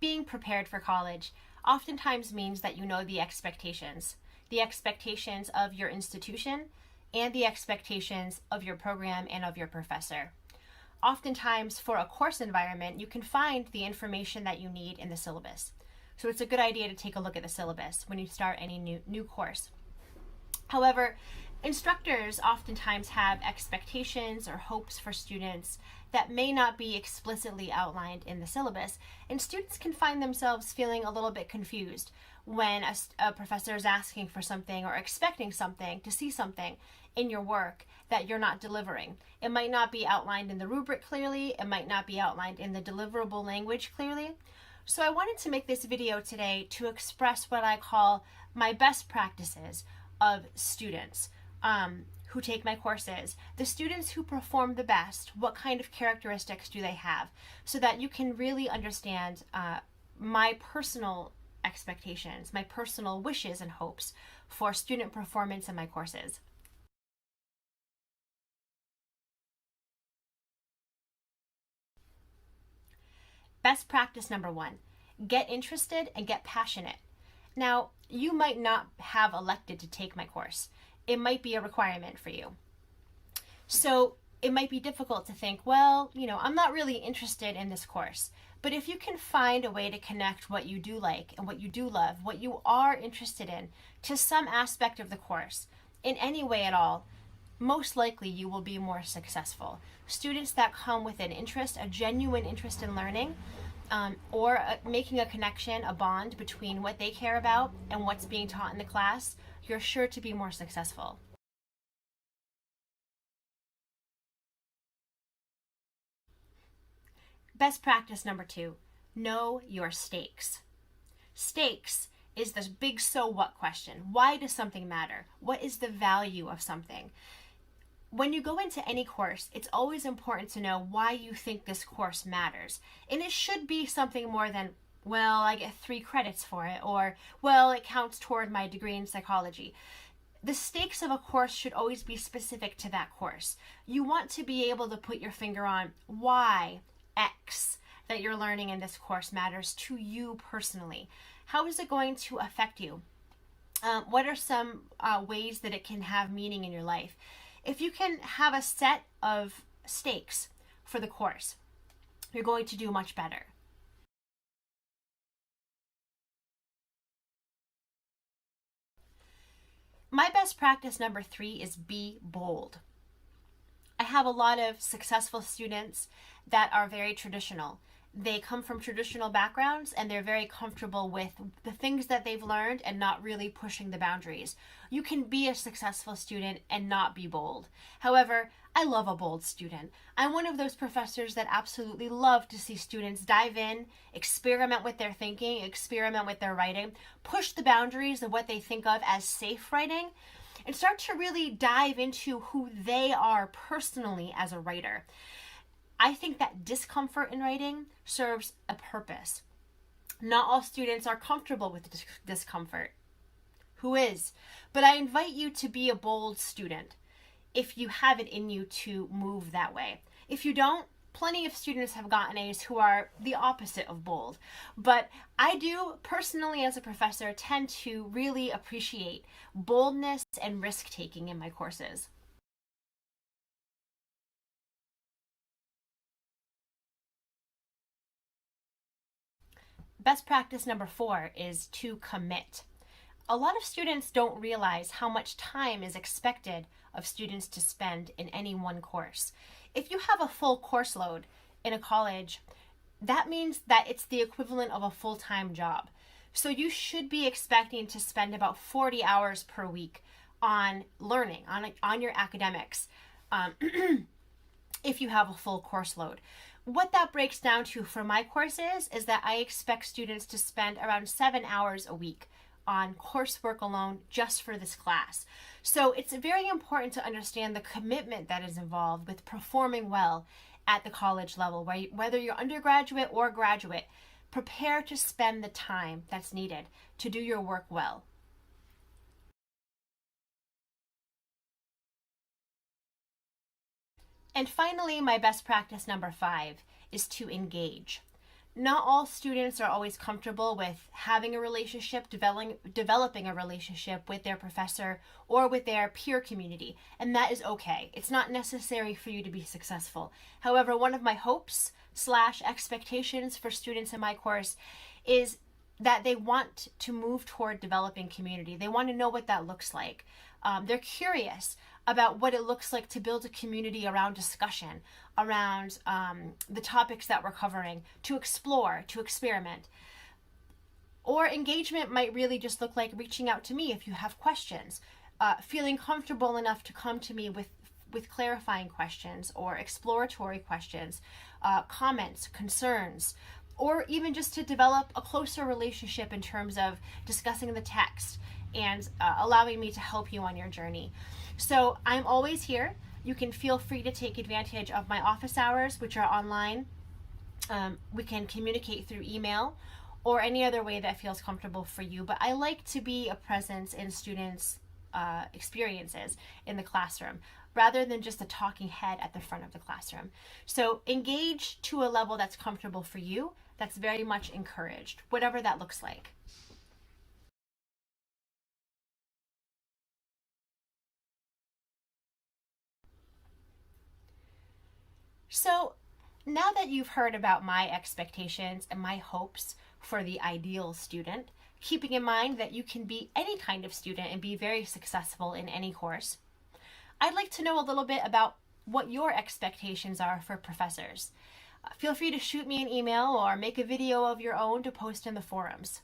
being prepared for college oftentimes means that you know the expectations of your institution and the expectations of your program and of your professor. Oftentimes, for a course environment, you can find the information that you need in the syllabus. So it's a good idea to take a look at the syllabus when you start any new course. However, instructors oftentimes have expectations or hopes for students that may not be explicitly outlined in the syllabus, and students can find themselves feeling a little bit confused when a professor is asking for something or expecting something, to see something in your work that you're not delivering. It might not be outlined in the rubric clearly, it might not be outlined in the deliverable language clearly. So I wanted to make this video today to express what I call my best practices of students who take my courses, the students who perform the best, what kind of characteristics do they have, so that you can really understand my personal expectations, my personal wishes and hopes for student performance in my courses. Best practice number 1, get interested and get passionate. Now, you might not have elected to take my course. It might be a requirement for you. So it might be difficult to think, well, I'm not really interested in this course. But if you can find a way to connect what you do like and what you do love, what you are interested in, to some aspect of the course, in any way at all, most likely you will be more successful. Students that come with an interest, a genuine interest in learning, or making a connection, a bond between what they care about and what's being taught in the class, you're sure to be more successful. Best practice number 2, know your stakes. Stakes is this big so what question. Why does something matter? What is the value of something? When you go into any course, it's always important to know why you think this course matters. And it should be something more than, well, I get 3 credits for it, or, well, it counts toward my degree in psychology. The stakes of a course should always be specific to that course. You want to be able to put your finger on why X that you're learning in this course matters to you personally. How is it going to affect you? What are some ways that it can have meaning in your life? If you can have a set of stakes for the course, you're going to do much better. My best practice number 3 is be bold. I have a lot of successful students that are very traditional. They come from traditional backgrounds and they're very comfortable with the things that they've learned and not really pushing the boundaries. You can be a successful student and not be bold. However, I love a bold student. I'm one of those professors that absolutely love to see students dive in, experiment with their thinking, experiment with their writing, push the boundaries of what they think of as safe writing, and start to really dive into who they are personally as a writer. I think that discomfort in writing serves a purpose. Not all students are comfortable with discomfort. Who is? But I invite you to be a bold student if you have it in you to move that way. If you don't, plenty of students have gotten A's who are the opposite of bold. But I do personally as a professor tend to really appreciate boldness and risk-taking in my courses. Best practice number 4 is to commit. A lot of students don't realize how much time is expected of students to spend in any one course. If you have a full course load in a college, that means that it's the equivalent of a full-time job. So you should be expecting to spend about 40 hours per week on learning, on your academics, if you have a full course load. What that breaks down to for my courses is that I expect students to spend around 7 hours a week on coursework alone just for this class. So it's very important to understand the commitment that is involved with performing well at the college level, whether you're undergraduate or graduate. Prepare to spend the time that's needed to do your work well. And finally, my best practice number 5 is to engage. not all students are always comfortable with having a relationship, developing a relationship with their professor or with their peer community, and that is okay. It's not necessary for you to be successful. However, one of my hopes slash expectations for students in my course is that they want to move toward developing community. They want to know what that looks like. They're curious about what it looks like to build a community around discussion, around the topics that we're covering, to explore, to experiment. Or engagement might really just look like reaching out to me if you have questions, feeling comfortable enough to come to me with clarifying questions or exploratory questions, comments, concerns, or even just to develop a closer relationship in terms of discussing the text and allowing me to help you on your journey. So I'm always here. You can feel free to take advantage of my office hours, which are online. We can communicate through email or any other way that feels comfortable for you. But I like to be a presence in students' experiences in the classroom rather than just a talking head at the front of the classroom. So engage to a level that's comfortable for you, that's very much encouraged, whatever that looks like. So now that you've heard about my expectations and my hopes for the ideal student, keeping in mind that you can be any kind of student and be very successful in any course, I'd like to know a little bit about what your expectations are for professors. Feel free to shoot me an email or make a video of your own to post in the forums.